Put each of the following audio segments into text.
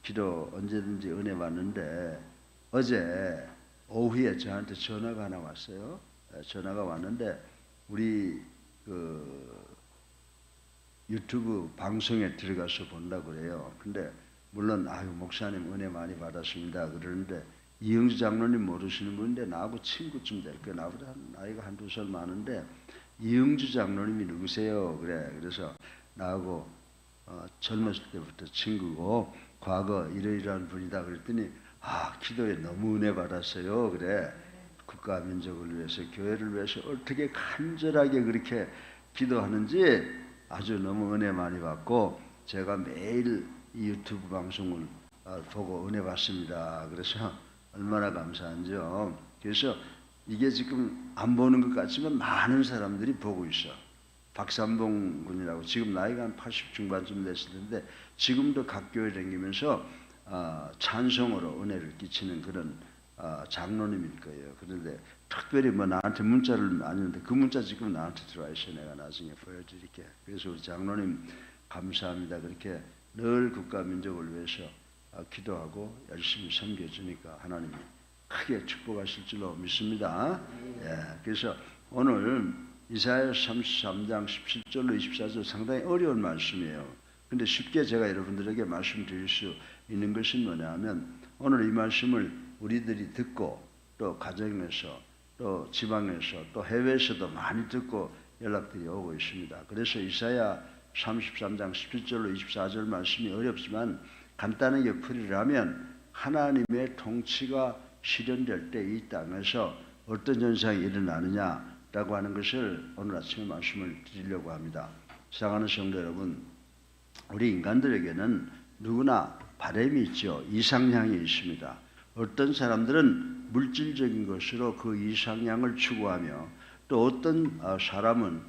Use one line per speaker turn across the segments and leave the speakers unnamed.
기도 언제든지 은혜 받는데 어제 오후에 저한테 전화가 하나 왔어요. 전화가 왔는데 우리 그 유튜브 방송에 들어가서 본다고 그래요. 근데 물론 아유 목사님 은혜 많이 받았습니다 그러는데 이영주 장로님 모르시는 분인데 나하고 친구쯤 될 거예요. 나보다 나이가 한두 살 많은데 이영주 장로님이 누구세요? 그래. 그래서 나하고 젊었을 때부터 친구고 과거 이러이러한 분이다 그랬더니 기도에 너무 은혜 받았어요. 그래. 국가 민족을 위해서 교회를 위해서 어떻게 간절하게 그렇게 기도하는지 아주 너무 은혜 많이 받고 제가 매일 이 유튜브 방송을 보고 은혜 받습니다. 그래서 얼마나 감사한지요. 그래서 이게 지금 안 보는 것 같지만 많은 사람들이 보고 있어. 박삼봉 군이라고 지금 나이가 한 80 중반쯤 됐을 텐데 지금도 각 교회 다니면서 찬송으로 은혜를 끼치는 그런 장로님일 거예요. 그런데 특별히 뭐 나한테 문자를 아니는데 그 문자 지금 나한테 들어와 있어. 내가 나중에 보여드릴게. 그래서 우리 장로님 감사합니다. 그렇게 늘 국가 민족을 위해서 기도하고 열심히 섬겨주니까 하나님이 크게 축복하실 줄로 믿습니다. 예, 그래서 오늘 이사야 33장 17절로 24절 상당히 어려운 말씀이에요. 근데 쉽게 제가 여러분들에게 말씀드릴 수 있는 것은 뭐냐면 오늘 이 말씀을 우리들이 듣고 또 가정에서 또 지방에서 또 해외에서도 많이 듣고 연락들이 오고 있습니다. 그래서 이사야 33장 17절로 24절 말씀이 어렵지만 간단하게 풀이라면 하나님의 통치가 실현될 때 이 땅에서 어떤 현상이 일어나느냐라고 하는 것을 오늘 아침에 말씀을 드리려고 합니다. 사랑하는 성도 여러분, 우리 인간들에게는 누구나 바람이 있죠. 이상향이 있습니다. 어떤 사람들은 물질적인 것으로 그 이상향을 추구하며 또 어떤 사람은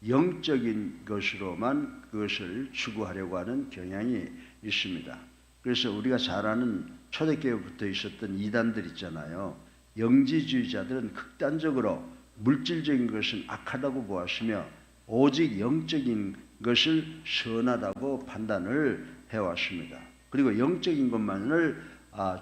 영적인 것으로만 그것을 추구하려고 하는 경향이 있습니다. 그래서 우리가 잘 아는 초대교회부터 있었던 이단들 있잖아요. 영지주의자들은 극단적으로 물질적인 것은 악하다고 보았으며 오직 영적인 것을 선하다고 판단을 해왔습니다. 그리고 영적인 것만을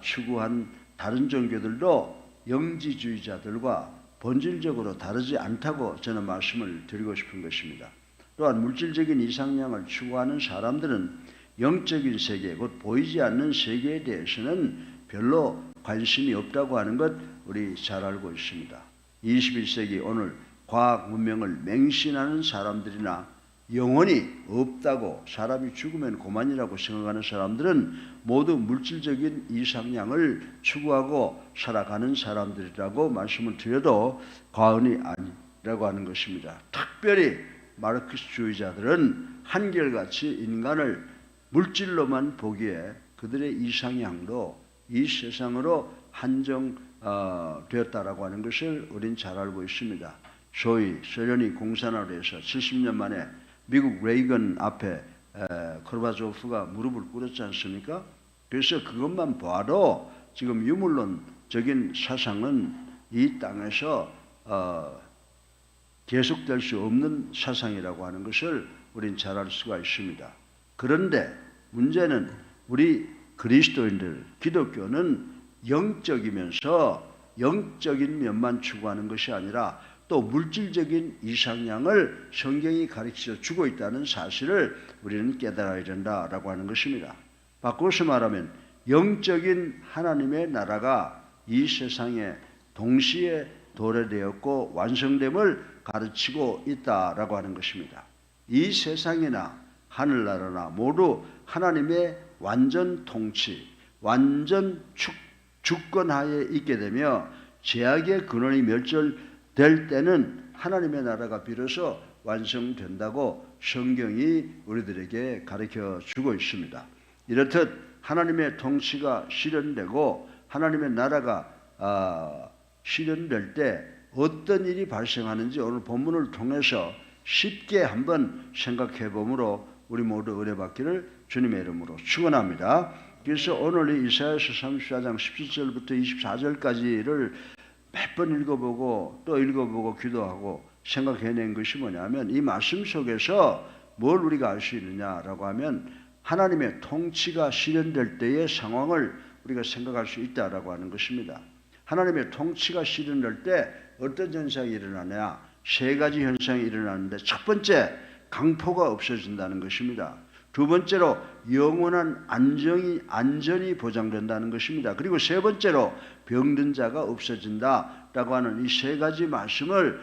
추구한 다른 종교들도 영지주의자들과 본질적으로 다르지 않다고 저는 말씀을 드리고 싶은 것입니다. 또한 물질적인 이상향을 추구하는 사람들은 영적인 세계, 곧 보이지 않는 세계에 대해서는 별로 관심이 없다고 하는 것 우리 잘 알고 있습니다. 21세기 오늘 과학 문명을 맹신하는 사람들이나 영혼이 없다고 사람이 죽으면 그만이라고 생각하는 사람들은 모두 물질적인 이상향을 추구하고 살아가는 사람들이라고 말씀을 드려도 과언이 아니라고 하는 것입니다. 특별히 마르크스주의자들은 한결같이 인간을 물질로만 보기에 그들의 이상향도 이 세상으로 한정되었다라고 하는 것을 우린 잘 알고 있습니다. 소위 소련이 공산화로 해서 70년 만에 미국 레이건 앞에 코르바초프가 무릎을 꿇었지 않습니까? 그래서 그것만 봐도 지금 유물론적인 사상은 이 땅에서 계속될 수 없는 사상이라고 하는 것을 우린 잘 알 수가 있습니다. 그런데 문제는 우리 그리스도인들, 기독교는 영적이면서 영적인 면만 추구하는 것이 아니라 또 물질적인 이상향을 성경이 가르쳐 주고 있다는 사실을 우리는 깨달아야 된다라고 하는 것입니다. 바꿔서 말하면 영적인 하나님의 나라가 이 세상에 동시에 도래되었고 완성됨을 가르치고 있다라고 하는 것입니다. 이 세상이나 하늘나라나 모두 하나님의 완전 통치, 완전 주권하에 있게 되며 죄악의 근원이 멸절될 때는 하나님의 나라가 비로소 완성된다고 성경이 우리들에게 가르쳐 주고 있습니다. 이렇듯 하나님의 통치가 실현되고 하나님의 나라가 실현될 때 어떤 일이 발생하는지 오늘 본문을 통해서 쉽게 한번 생각해 보므로 우리 모두 은혜 받기를 주님의 이름으로 축원합니다. 그래서 오늘 이 이사야서 34장 17절부터 24절까지를 몇 번 읽어보고 또 읽어보고 기도하고 생각해낸 것이 뭐냐면 이 말씀 속에서 뭘 우리가 알 수 있느냐라고 하면 하나님의 통치가 실현될 때의 상황을 우리가 생각할 수 있다라고 하는 것입니다. 하나님의 통치가 실현될 때 어떤 현상이 일어나냐? 세 가지 현상이 일어나는데, 첫 번째, 강포가 없어진다는 것입니다. 두 번째로 영원한 안전이 보장된다는 것입니다. 그리고 세 번째로 병든 자가 없어진다라고 하는 이 세 가지 말씀을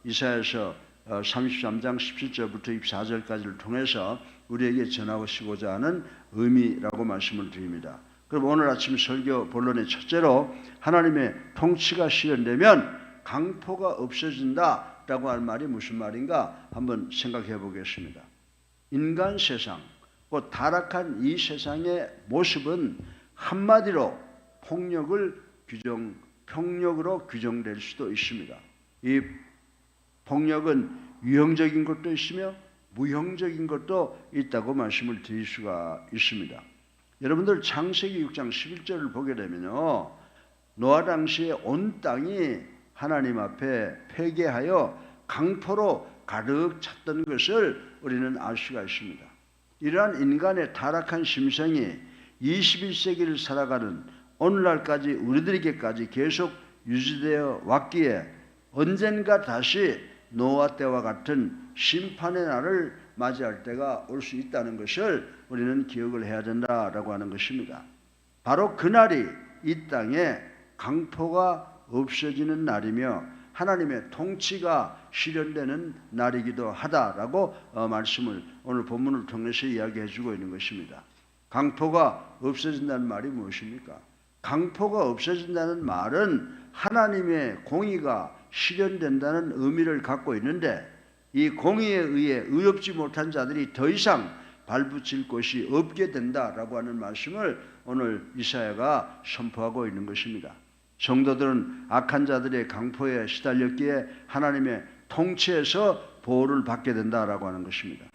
이사야서 33장 17절부터 24절까지를 통해서 우리에게 전하시고자 하는 의미라고 말씀을 드립니다. 그럼 오늘 아침 설교 본론의 첫째로 하나님의 통치가 실현되면 강포가 없어진다라고 하는 말이 무슨 말인가 한번 생각해 보겠습니다. 인간 세상, 그 타락한 이 세상의 모습은 한마디로 폭력으로 규정될 수도 있습니다. 이 폭력은 유형적인 것도 있으며 무형적인 것도 있다고 말씀을 드릴 수가 있습니다. 여러분들 창세기 6장 11절을 보게 되면요, 노아 당시에 온 땅이 하나님 앞에 회개하여 강포로 가득 찼던 것을 우리는 알 수가 있습니다. 이러한 인간의 타락한 심성이 21세기를 살아가는 오늘날까지 우리들에게까지 계속 유지되어 왔기에 언젠가 다시 노아 때와 같은 심판의 날을 맞이할 때가 올 수 있다는 것을 우리는 기억을 해야 된다라고 하는 것입니다. 바로 그날이 이 땅에 강포가 없어지는 날이며 하나님의 통치가 실현되는 날이기도 하다라고 말씀을 오늘 본문을 통해서 이야기해 주고 있는 것입니다. 강포가 없어진다는 말이 무엇입니까? 강포가 없어진다는 말은 하나님의 공의가 실현된다는 의미를 갖고 있는데, 이 공의에 의해 의롭지 못한 자들이 더 이상 발붙일 곳이 없게 된다라고 하는 말씀을 오늘 이사야가 선포하고 있는 것입니다. 성도들은 악한 자들의 강포에 시달렸기에 하나님의 통치에서 보호를 받게 된다라고 하는 것입니다.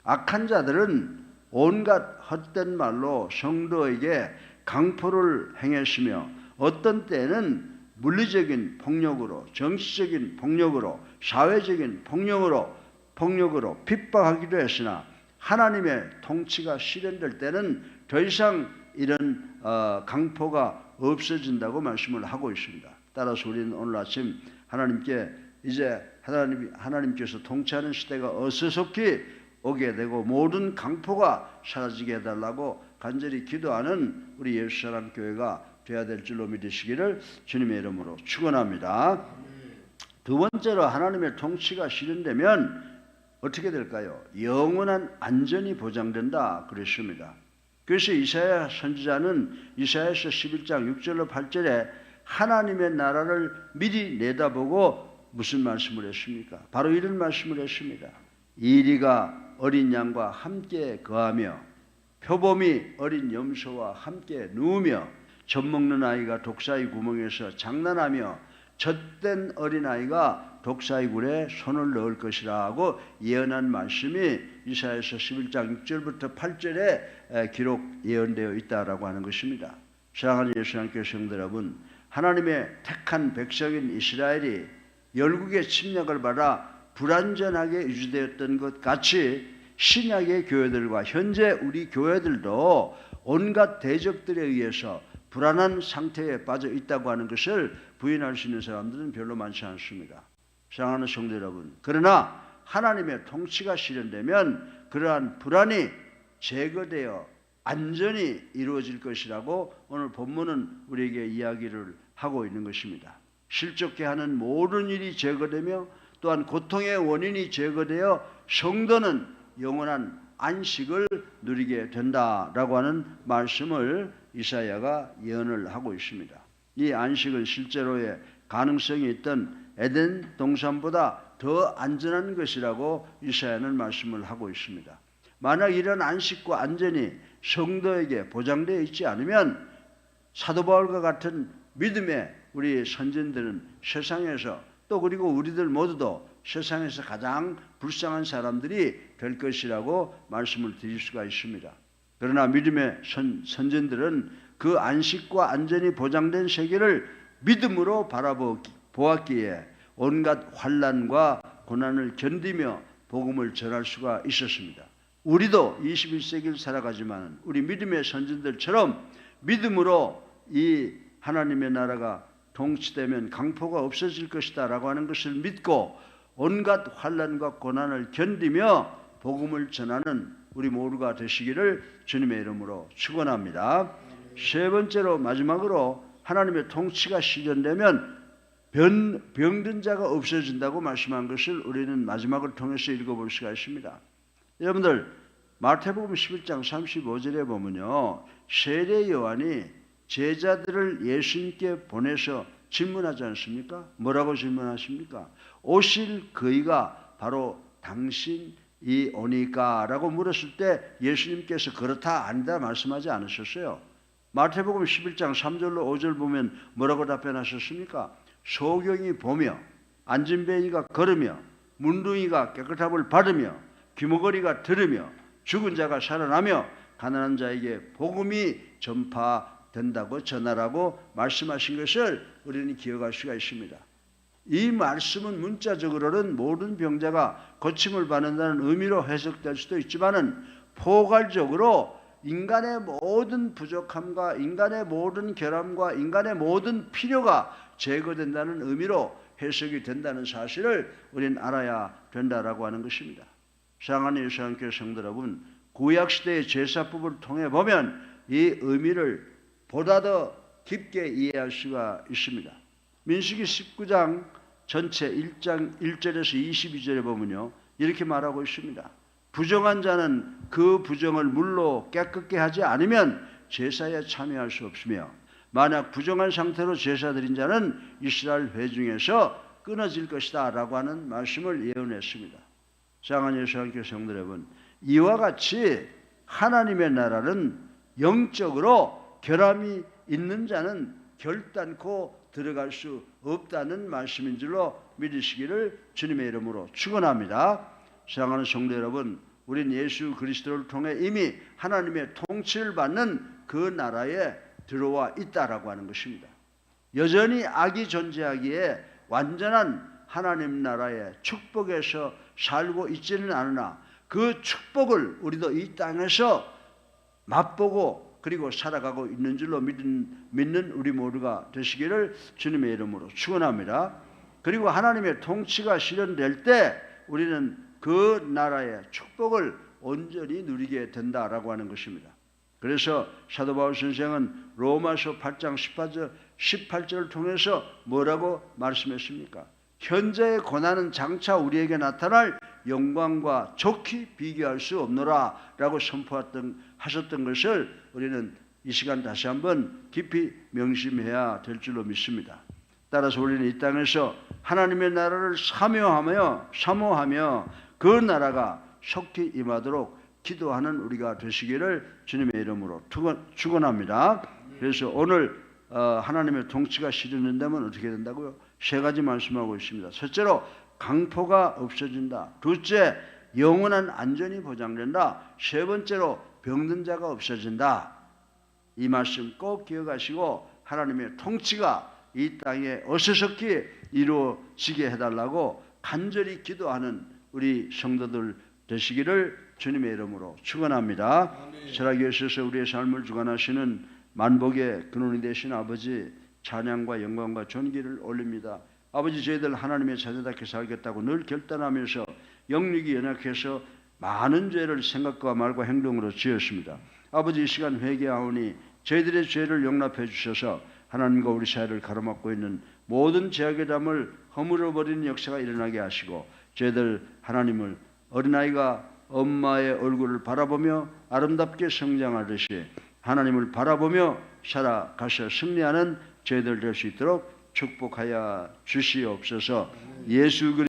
악한 자들은 온갖 헛된 말로 성도에게 강포를 행했으며 어떤 때는 물리적인 폭력으로, 정치적인 폭력으로, 사회적인 폭력으로 핍박하기도 했으나 하나님의 통치가 실현될 때는 더 이상 이런 강포가 없어진다고 말씀을 하고 있습니다. 따라서 우리는 오늘 아침 하나님께 이제 하나님께서 통치하는 시대가 어서속히 오게 되고 모든 강포가 사라지게 해달라고 간절히 기도하는 우리 예수사랑 교회가 되어야 될 줄로 믿으시기를 주님의 이름으로 축원합니다. 두 번째로 하나님의 통치가 실현되면 어떻게 될까요? 영원한 안전이 보장된다 그랬습니다. 그래서 이사야 선지자는 이사야서 11장 6절로 8절에 하나님의 나라를 미리 내다보고 무슨 말씀을 했습니까? 바로 이런 말씀을 했습니다. 이리가 어린 양과 함께 거하며 표범이 어린 염소와 함께 누우며 젖먹는 아이가 독사의 구멍에서 장난하며 젖된 어린아이가 독사의 굴에 손을 넣을 것이라 하고 예언한 말씀이 이사야서 11장 6절부터 8절에 기록 예언되어 있다라고 하는 것입니다. 사랑하는 예수님께 성도 여러분, 하나님의 택한 백성인 이스라엘이 열국의 침략을 받아 불안전하게 유지되었던 것 같이 신약의 교회들과 현재 우리 교회들도 온갖 대적들에 의해서 불안한 상태에 빠져 있다고 하는 것을 부인할 수 있는 사람들은 별로 많지 않습니다. 사랑하는 성도 여러분, 그러나 하나님의 통치가 실현되면 그러한 불안이 제거되어 안전이 이루어질 것이라고 오늘 본문은 우리에게 이야기를 하고 있는 것입니다. 실족해 하는 모든 일이 제거되며 또한 고통의 원인이 제거되어 성도는 영원한 안식을 누리게 된다라고 하는 말씀을 이사야가 예언을 하고 있습니다. 이 안식은 실제로의 가능성이 있던 에덴 동산보다 더 안전한 것이라고 이사야는 말씀을 하고 있습니다. 만약 이런 안식과 안전이 성도에게 보장되어 있지 않으면 사도 바울과 같은 믿음의 우리 선진들은 세상에서 또 그리고 우리들 모두도 세상에서 가장 불쌍한 사람들이 될 것이라고 말씀을 드릴 수가 있습니다. 그러나 믿음의 선진들은 그 안식과 안전이 보장된 세계를 믿음으로 바라보았기에 온갖 환난과 고난을 견디며 복음을 전할 수가 있었습니다. 우리도 21세기를 살아가지만 우리 믿음의 선진들처럼 믿음으로 이 하나님의 나라가 통치되면 강포가 없어질 것이다 라고 하는 것을 믿고 온갖 환난과 고난을 견디며 복음을 전하는 우리 모두가 되시기를 주님의 이름으로 축원합니다. 세 번째로 마지막으로 하나님의 통치가 실현되면 병든 자가 없어진다고 말씀한 것을 우리는 마지막을 통해서 읽어볼 수가 있습니다. 여러분들 마태복음 11장 35절에 보면요, 세례 요한이 제자들을 예수님께 보내서 질문하지 않습니까? 뭐라고 질문하십니까? 오실 그이가 바로 당신이 오니까 라고 물었을 때 예수님께서 그렇다 아니다 말씀하지 않으셨어요. 마태복음 11장 3절로 5절 보면 뭐라고 답변하셨습니까? 소경이 보며 안진뱅이가 걸으며 문둥이가 깨끗함을 받으며 귀머거리가 들으며 죽은 자가 살아나며 가난한 자에게 복음이 전파된다고 전하라고 말씀하신 것을 우리는 기억할 수가 있습니다. 이 말씀은 문자적으로는 모든 병자가 고침을 받는다는 의미로 해석될 수도 있지만은 포괄적으로 인간의 모든 부족함과 인간의 모든 결함과 인간의 모든 필요가 제거된다는 의미로 해석이 된다는 사실을 우리는 알아야 된다라고 하는 것입니다. 사랑하는 예수님께 성도 여러분, 구약시대의 제사법을 통해 보면 이 의미를 보다 더 깊게 이해할 수가 있습니다. 민수기 19장 전체 1장 1절에서 22절에 보면요, 이렇게 말하고 있습니다. 부정한 자는 그 부정을 물로 깨끗게 하지 않으면 제사에 참여할 수 없으며 만약 부정한 상태로 제사 드린 자는 이스라엘 회중에서 끊어질 것이다 라고 하는 말씀을 예언했습니다. 사랑하는 예수님께 성도 여러분, 이와 같이 하나님의 나라는 영적으로 결함이 있는 자는 결단코 들어갈 수 없다는 말씀인 줄로 믿으시기를 주님의 이름으로 축원합니다. 사랑하는 성도 여러분, 우린 예수 그리스도를 통해 이미 하나님의 통치를 받는 그 나라에 들어와 있다라고 하는 것입니다. 여전히 악이 존재하기에 완전한 하나님 나라의 축복에서 살고 있지는 않으나 그 축복을 우리도 이 땅에서 맛보고 그리고 살아가고 있는 줄로 믿는 우리 모두가 되시기를 주님의 이름으로 축원합니다. 그리고 하나님의 통치가 실현될 때 우리는 그 나라의 축복을 온전히 누리게 된다라고 하는 것입니다. 그래서 사도 바울 선생은 로마서 8장 18절을 통해서 뭐라고 말씀했습니까? 현재의 고난은 장차 우리에게 나타날 영광과 좋게 비교할 수 없노라 라고 선포하셨던 것을 우리는 이 시간 다시 한번 깊이 명심해야 될 줄로 믿습니다. 따라서 우리는 이 땅에서 하나님의 나라를 사모하며 그 나라가 속히 임하도록 기도하는 우리가 되시기를 주님의 이름으로 축원합니다. 그래서 오늘 하나님의 통치가 실현된다면 어떻게 된다고요? 세 가지 말씀하고 있습니다. 첫째로 강포가 없어진다. 둘째, 영원한 안전이 보장된다. 세 번째로 병든 자가 없어진다. 이 말씀 꼭 기억하시고 하나님의 통치가 이 땅에 어서석히 이루어지게 해달라고 간절히 기도하는 우리 성도들 되시기를 주님의 이름으로 축원합니다. 철학에 있어서 우리의 삶을 주관하시는 만복의 근원이 되신 아버지, 찬양과 영광과 존귀를 올립니다. 아버지, 저희들 하나님의 자녀답게 살겠다고 늘 결단하면서 영육이 연약해서 많은 죄를 생각과 말과 행동으로 지었습니다. 아버지, 이 시간 회개하오니 저희들의 죄를 용납해 주셔서 하나님과 우리 사이를 가로막고 있는 모든 죄악의 담을 허물어버리는 역사가 일어나게 하시고 저희들 하나님을 어린아이가 엄마의 얼굴을 바라보며 아름답게 성장하듯이 하나님을 바라보며 살아가서 승리하는 저희들 될 수 있도록 축복하여 주시옵소서. 예수 그리스도